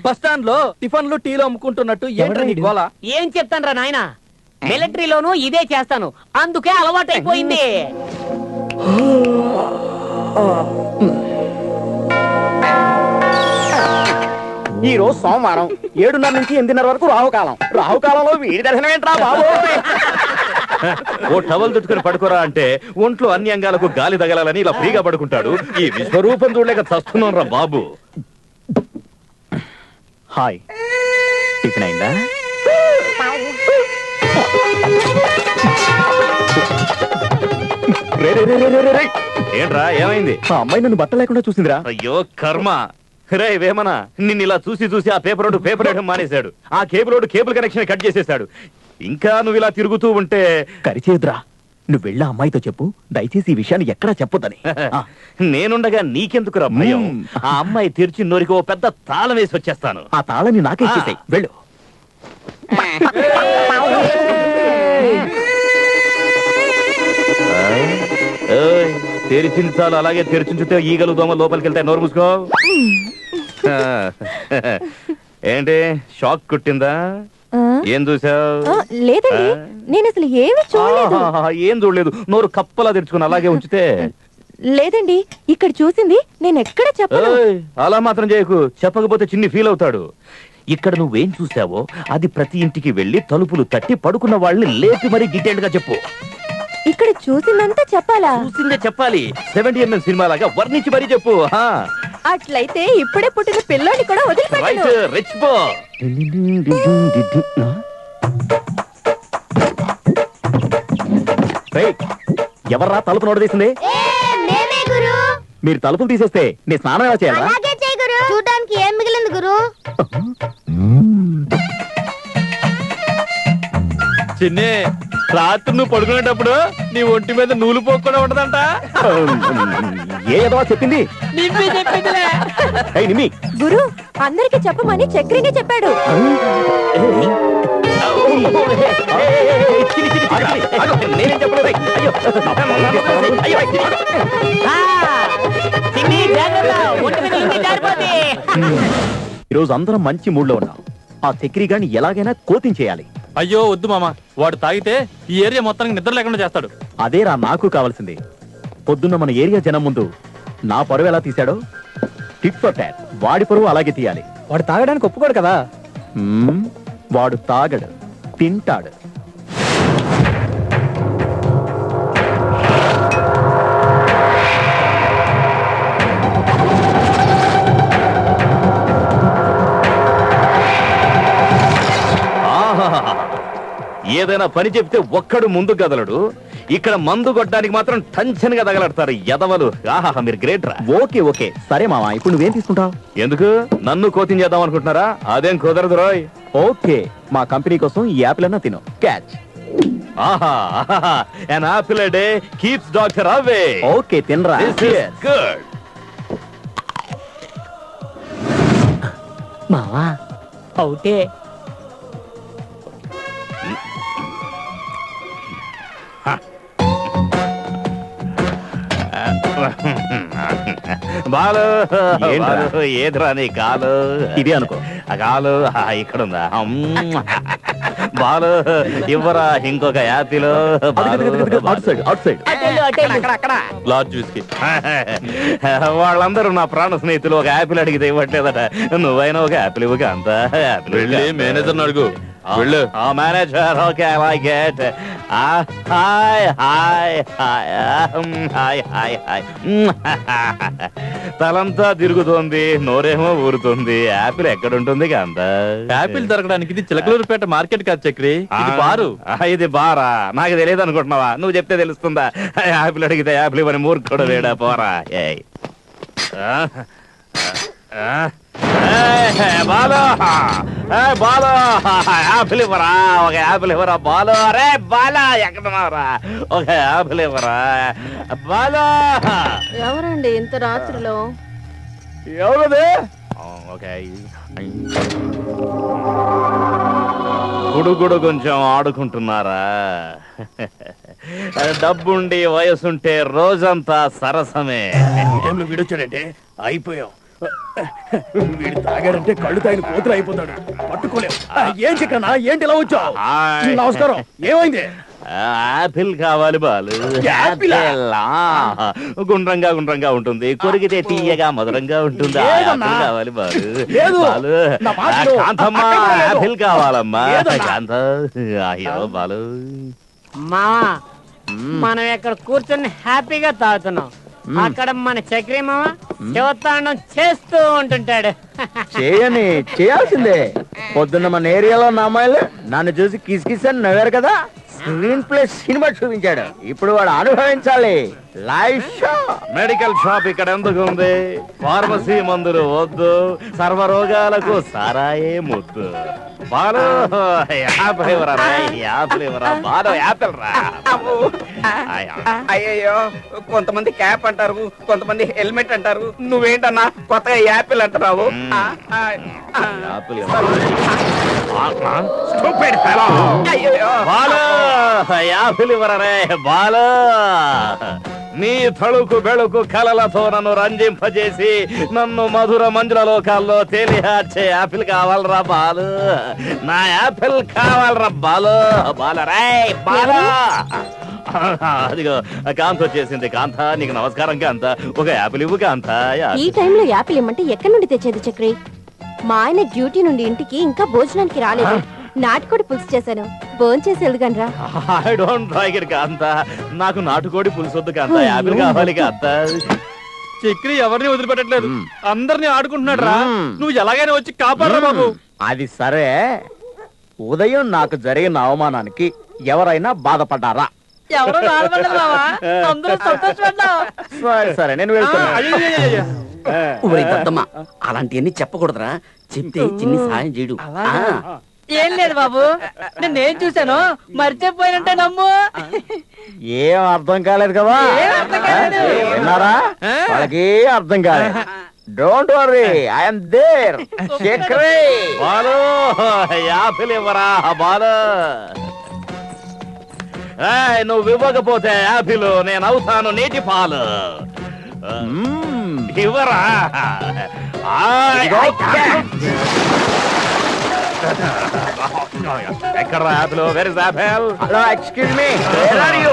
Bus stand లో టిఫన్లు టీలు అమ్ముకుంటున్నట్టు ఏం చెప్తాను రా నాయన, మిలిటరీలోనూ ఇదే చేస్తాను, అందుకే అలవాటైపోయింది. ఈ రోజు సోమవారం 7:30 నుంచి 8:30 వరకు రాహుకాలం. రాహుకాలంలో వీడి దర్శనం ఏంట్రా బాబు? ఓ టవల్ చుట్టుకుని పడుకోరా అంటే ఒంట్లో అన్ని అంగాలకు గాలి తగలాలని ఇలా ఫ్రీగా పడుకుంటాడు. ఈ విశ్వరూపం చూడలేక చస్తున్నాం రా బాబు. హాయ్, టిఫిన్ అయిందా? ఏంట్రా ఏమైంది? ఆ అమ్మాయి నన్ను బట్ట లేకుండా చూసిందిరా. అయ్యో కర్మ. రే వేమన, నిన్ను ఇలా చూసి చూసి ఆ పేపర్ రోడ్డు పేపర్ వేయడం మానేశాడు. ఆ cable road cable connection cut చేసేశాడు. ఇంకా నువ్వు ఇలా తిరుగుతూ ఉంటే కరిచేదురా. నువ్వు వెళ్ళి అమ్మాయితో చెప్పు, దయచేసి ఈ విషయాన్ని ఎక్కడా చెప్పొద్దని. నేనుండగా నీకెందుకురా భయం? ఆ అమ్మాయి తెరిచి నోరికి ఓ పెద్ద తాళం వేసి వచ్చేస్తాను. ఆ తాళని నాకే ఇచ్చేసేయ్, వెళ్ళు. తెరిచించాలు అలాగే తెరిచించితే ఈగలు దోమ లోపలికి వెళ్తాయి. నోరు మూసుకో. ఏంటి షాక్ కుట్టిందా? ఏం చూసావు? లేదండి, నేను అసలు ఏమి చూడలేదు. ఏం చూడలేదు, నోరు కప్పలా తెరుచుకుని అలాగే ఉంచితే. లేదండి, ఇక్కడ చూసింది నేను ఎక్కడ చెప్పను. అలా మాత్రం చేయకు, చెప్పకపోతే చిన్ని ఫీల్ అవుతాడు. ఇక్కడ నువ్వేం చూసావో అది ప్రతి ఇంటికి వెళ్ళి తలుపులు తట్టి పడుకున్న వాళ్ళని లేపి మరీ డీటెయిల్ గా చెప్పు. ఇక్కడ చూసిందంతా చెప్పాలా? చూసిందే చెప్పాలి. 70mm సినిమా లాగా వర్ణించి మరీ చెప్పు. అట్లయితే ఇప్పుడే పుట్టిన పిల్లోని కూడా వదిలిపెట్టను. ఎవర్రా తలుపు నోడదీసింది? మీరు తలుపులు తీసేస్తే నీ స్నానం ఎలా చేయాలా? చూడడానికి ఏం మిగిలింది గురు? చిన్నే, రాత్రి నువ్వు పడుకునేటప్పుడు నీ ఒంటి మీద నూలు పోకుండా ఉండదంట. ఏదో చెప్పింది గురు, అందరికి చెప్పమని చక్రిని చెప్పాడు. నేనేం చెప్పలేదు. ఈరోజు అందరం మంచి మూడ్ లో ఉన్నాం. ఆ చక్రి గాని ఎలాగైనా కోతించేయాలి. అయ్యో వద్దు మామ, వాడు తాగితే ఈ ఏరియా మొత్తానికి నిద్ర లేకుండా చేస్తాడు. అదేరా నాకు కావాల్సింది. పొద్దున్న మన ఏరియా జనం ముందు నా పరువు ఎలా తీశాడో టిట్ ఫర్ టాట్ వాడి పరువు అలాగే తీయాలి. వాడు తాగడానికి ఒప్పుకోడు కదా. వాడు తాగడు, తింటాడు. ఏదైనా పని చెప్తే ఒక్కడు ముందు కదలడు. ఇక్కడ మందు కొట్టడానికి మాత్రం టెన్షన్ గా తగలడతారు ఎదవలు. ఆహా, మీరు గ్రేట్ రా. ఓకే ఓకే సరే మావా, ఇప్పుడు నువ్వేం తీసుకుంటావు? ఎందుకు నన్ను కోచింగ్ చేద్దాం అనుకుంటున్నారా? అదేం కుదరదు రోయ్. ఓకే, మా కంపెనీ కోసం ఈ యాపిల్ అన్నా తిను. క్యాచ్. ఆహా, an apple a day keeps doctor away. Okay తినరా. గుడ్. మావా అవుతే బాలు, ఏదిరా నీ కాలు? ఇదే అనుకో. కాలు ఇక్కడుందా? బాలు ఇవ్వరా ఇంకొక యాపిల్. Large whisky. వాళ్ళందరూ నా ప్రాణ స్నేహితులు. ఒక యాపిల్ అడిగితే ఇవ్వట్లేదట. నువ్వైనా ఒక యాపిల్ ఇవ్వక. అంత మేనేజర్ అడుగు. Manager. Okay, I like it. Hi hi hi hi hi hi. తలంతా తిరుగుతోంది, నోరేమో ఊరుతుంది. యాపిల్ ఎక్కడుంటుంది అంత? యాపిల్ దొరకడానికి ఇది చిలకలూరుపేట మార్కెట్ కాదు చక్రి, ఇది బారు. ఇది బారా? నాకు తెలియదు అనుకుంటున్నావా? నువ్వు చెప్తే తెలుస్తుందా? యాపిల్ అడిగితే యాపిల్ ఇవ్వని మూర్ఖుడు వేడా పోరా. బాలో బాలో, యాపిల్ ఇవ్వరా, ఒక యాపిల్ ఇవ్వరా బాలో. అరే బాలా ఎక్కడున్నారా? ఒక యాపిల్ ఇవ్వరా బాలో. ఎవరండి ఇంత రాత్రిలో? ఎవరది? ఓకే, గుడుగుడు కొంచెం ఆడుకుంటున్నారా? డబ్బుండి వయసుంటే రోజంతా సరసమే. ఈ టైంలో వీడొచ్చాడంటే అయిపోయాం. వీడు తాగాడంటే కళ్ళు తాగిన కోతులు అయిపోతాడు. పట్టుకోలేవు. ఏం చిక్కనా? ఏంటి ఇలా వచ్చావు? హాయ్. నమస్కారం. ఏమైంది? యాపిల్ కావాలి బాలు. యాపిలా? యాపిల్, గుండ్రంగా గుండ్రంగా ఉంటుంది, కొరికితే తీయగా మధురంగా ఉంటుంది. ఆ లేదన్నా. యాపిల్ కావాలి బాలు. లేదు. బాలు, నా మాట విను. కాంతమ్మ, అక్కడ కూడా లేదు. యాపిల్ కావాలమ్మా. లేదన్నా. కాంత, అయ్యో బాలు. మావా మనం ఇక్కడ కూర్చొని హ్యాపీగా తాగుతున్నాం. అక్కడ మన చక్రి మామ శివతాండం చేస్తూ ఉంటుంటాడు. చేయని చేయాల్సిందే. పొద్దున్న మన ఏరియాలో ఉన్న అమ్మాయిలు నన్ను చూసి కిస్ అని నవ్వారు కదా. స్క్రీన్ ప్లే సినిమా చూపించాడు. ఇప్పుడు వాడు అనుభవించాలి. Live show. మెడికల్ షాప్ ఇక్కడ ఎందుకు ఉంది? ఫార్మసీ మందులు వద్దు, సర్వరోగాలకు సారాయే ముద్దు. బాలు, యాపిల్ ఇవ్వరా రే, యాపిల్ ఇవ్వరా బాలు, యాపిల్ రా. అయ్యయ్యో, కొంతమంది క్యాప్ అంటారు, కొంతమంది హెల్మెట్ అంటారు. నువ్వేంటన్నా కొత్తగా యాపిల్ అంటున్నావు? Apple stupid fellow. అయ్యయ్యో. బాలు, యాపిల్ ఇవ్వరా రే బాలు. నీ తళుకు బెళుకు కలలతో నన్ను రంజింపజేసి నన్ను మధుర మంజుల లోకాల్లో తేలియార్చే యాపిల్ కావాలరా బాలు. నా యాపిల్ కావాలరా బాలు. బాలరే బాలు. అదిగో కాంత వచ్చేసింది. కాంత, నీకు నమస్కారం కాంత. ఒక యాపిల్ ఇవ్వు కాంత. ఈ టైంలో యాపిల్ ఇమ్మంటే ఎక్కడి నుండి తెచ్చేది చక్రి? మా ఆయన డ్యూటీ నుండి ఇంటికి ఇంకా భోజనానికి రాలేదు. నాటుకోడి పులుసు చేశాను. భోంచేసి వెళ్దుగానరా. ఐ డోంట్ లైక్ ఇట్ కాంత. నాకు నాటుకోడి పులుసు వద్దు కాంత, యాపిల్ కావాలి కాంత. చక్రి ఎవరిని వదిలిపెట్టట్లేదు, అందరిని ఆడుకుంటున్నాడు రా. నువ్వు ఎలాగైనా వచ్చి కాపాడరా బాబు. అది సరే, ఉదయం నాకు జరిగిన అవమానానికి ఎవరైనా బాధపడ్డారా? ఎవరు బాధపడలేదు మావా, అందరూ సంతోషపడ్డాం. సరే సరే, నేను వెళ్తున్నా. అయ్యయ్యయ్యయ్య. ఊరి దద్దమ్మ, అలాంటివన్నీ చెప్పకూడదురా. చెప్తే చిన్ని సాయం చేయడు. ఏం లేదు బాబు, నేనేం చూశాను మర్చిపోయినంటే నమ్ము. ఏం అర్థం కాలేదు కదా? ఏం అర్థం కాలేదు. విన్నారా? వాళ్ళకి అర్థం కాలేదు. Don't worry, I'm there. Chakri. Balu, apple ఇవ్వరా బాలు. నువ్వు ఇవ్వకపోతే యాపిల్ నేను అవుతాను నీటి పాలు. ఇవ్వరా. ఎక్కడ apple? Where is apple? Hello, excuse me, where are you?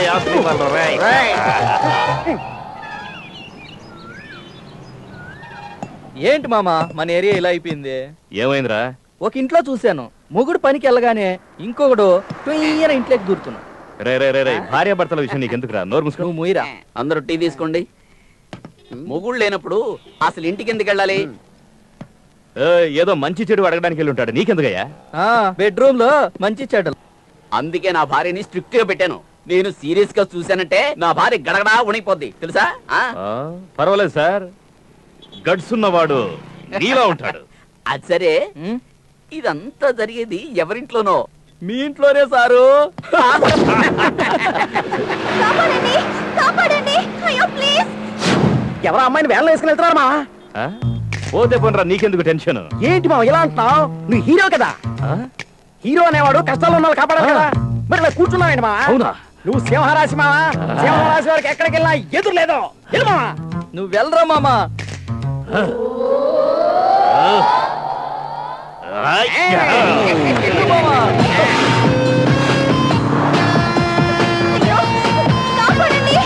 Apple ఇవ్వాలి రే. ఏంటి మామ మన ఏరియా ఇలా అయిపోయింది? ఏమైందిరా? ఒక ఇంట్లో చూశాను, మొగుడు పనికి వెళ్ళగానే ఇంకొకడు టొయ్యన ఇంట్లోకి దూరుతున్నాడు. రే రే రే రే, భార్య భర్తల విషయం నీకెందుకురా? నోరు మూసుకో. నువ్వు ముయిరా. అందరూ టీ తీసుకోండి. మొగుళ్ళు లేనప్పుడు అసలు ఇంటికి ఎందుకు వెళ్ళాలి? ఏదో మంచి చెడు అడగడానికి వెళ్ళి ఉంటాడు, నీకెందుకయ్యా? బెడ్రూమ్ లో మంచి చెడ్డలు. అందుకే నా భార్యని స్ట్రిక్ట్ గా పెట్టాను. నేను సీరియస్ గా చూశానంటే నా భార్య గడగడా ఉణిపోద్ది తెలుసా? పర్వాలేదు సార్, గడ్స్ ఉన్నవాడు నీలా ఉంటాడు. అది సరే, ఇదంతా జరిగేది ఎవరింట్లోనో? మీ ఇంట్లోనే సారు. కాపాడండి, కాపాడండి, అయ్యో ప్లీజ్. ఎవరో అమ్మాయిని వేళ్ళ వేసుకుని వెళ్తున్నారు మా. ఆ? పోతే పోనరా, నీకెందుకు టెన్షన్? ఏంటి మా ఇలా అంటున్నావు? నువ్వు హీరో కదా. హీరో అనేవాడు కష్టాలు ఉన్న వాళ్ళు కాపాడాలి కదా. మరి ఇలా కూర్చున్నావేంటి మా? అవునా? నువ్వు సింహరాశి మావా. సింహరాశి వారికి ఎక్కడికి వెళ్ళినా ఎదురు లేదు. వెళ్ళు మావా. నువ్వు వెళ్ళరా మామా. అయ్యో, కాపాడండి.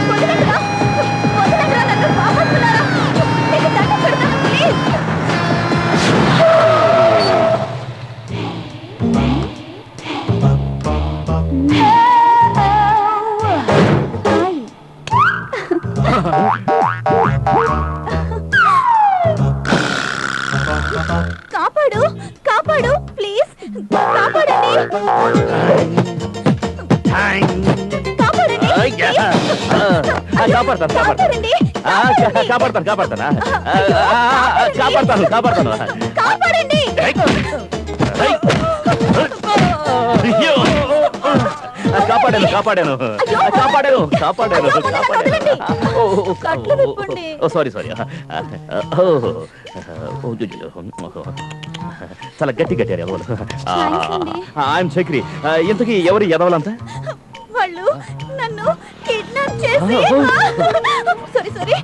వదలండిరా, వదలండిరా, నన్ను కాపాడుతున్నారా? నీకు దండం పెడతాను, ప్లీజ్. కాపాడు, కాపాడు, ప్లీజ్ కాపాడండి, కాపాడండి, కాపాడతాను కాపాడండి, కాపాడతాను కాపాడతానా? కాపాడతాను. కాపాడండి. అయ్యో! కాపాడాను కాపాడాను కాపాడాను కాపాడాను వదలండి. కాపాడాను కట్లు విప్పండి. సారీ సారీ చాలా గట్టి కట్టారు ఎదవలు థాంక్స్ అండి. ఐఎమ్ చక్రి ఇంతకీ ఎవరు ఎదవలంతా వాళ్ళు నన్ను కిడ్నాప్ చేసి సారీ సారీ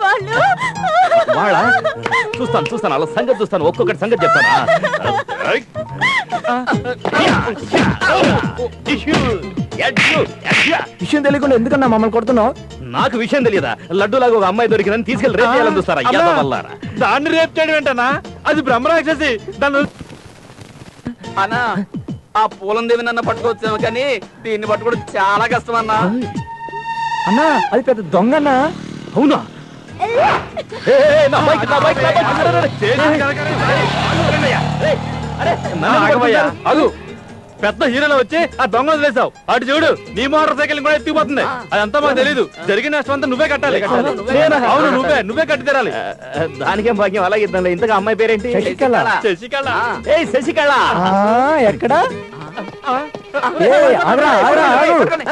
వాళ్ళు వాళ్ళ చూస్తాను అలా సంగతి చూస్తాను ఒక్కొక్కటి సంగతి చెప్తానా విషయం తెలియకుండా ఎందుకన్నా మమ్మల్ని కొడుతున్నావు? నాకు విషయం తెలియదా లడ్డూలాగా ఒక అమ్మాయి దొరికిందని తీసుకెళ్లి రేపు చేయాలని చూస్తారా అమ్మా, ఎదవల్లారా. దాన్ని రేపు చేయడం ఏంటన్నా? అది బ్రహ్మరాక్షసి. దాన్ని అన్నా ఆ పూలందేవి నన్ను పట్టుకొచ్చాము కానీ దీన్ని పట్టుకోవడం చాలా కష్టం అన్నా. అన్నా అది పెద్ద దొంగన్నా. అవునా నా బైక్ నా బైక్ నా బైక్ అరే, అరే, చేసింది కనుకనే. అరే, నన్ను ఆగమయ్యా, పట్టుకుంటారు. ఆగు. పెద్ద హీరోలో వచ్చి ఆ దొంగ వదిలేసావు. అటు చూడు నీ మోటార్ సైకిల్ కూడా ఎత్తిపోతుంది. అదంతా మాకు తెలీదు. జరిగిన నష్టం అంతా నువ్వే కట్టాలి. అవును నువ్వే కట్టి తీరాలి. దానికేం భాగ్యం అలాగే ఇద్దాంలే. ఇంతగా అమ్మాయి పేరేంటి శశికళ. శశికళ. ఏయ్ శశికళ ఎక్కడ? ఆగురా, ఆగురా, ఆగు. పట్టుకోండి.